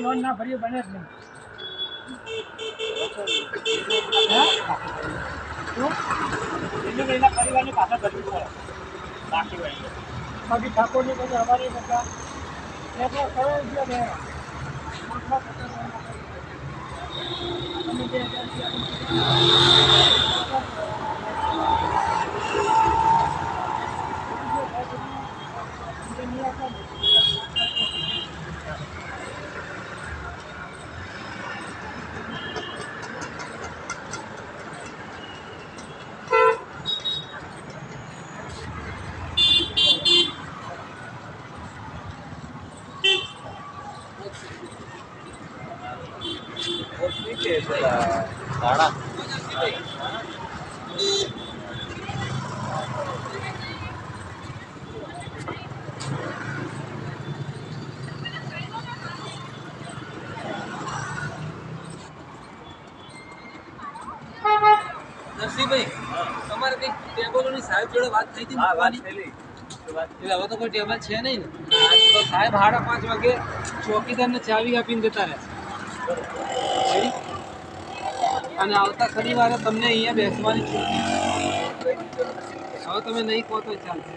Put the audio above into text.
Loan ના ભર્યું બને જ નહીં. એના પરિવારની પાછળ ભરવી પડે બાકી ઠાકોરની બધું અમારી બધા એટલે સરળ ગયો ને નરસિંહભાઈ તમારે કઈ ટેબલોની સાહેબ જોડે વાત થઈ હતી મૂકવાની? એટલે હવે તો કોઈ ટેબલ છે નહીં ને. તો સાહેબ 5:30 વાગે ચોકીદારને ચાવી આપીને જતા રહે અને આવતા શનિવારે તમને અહીંયા બેસવાની છૂટ. હવે તમે નહીં કહો તો ચાલશે.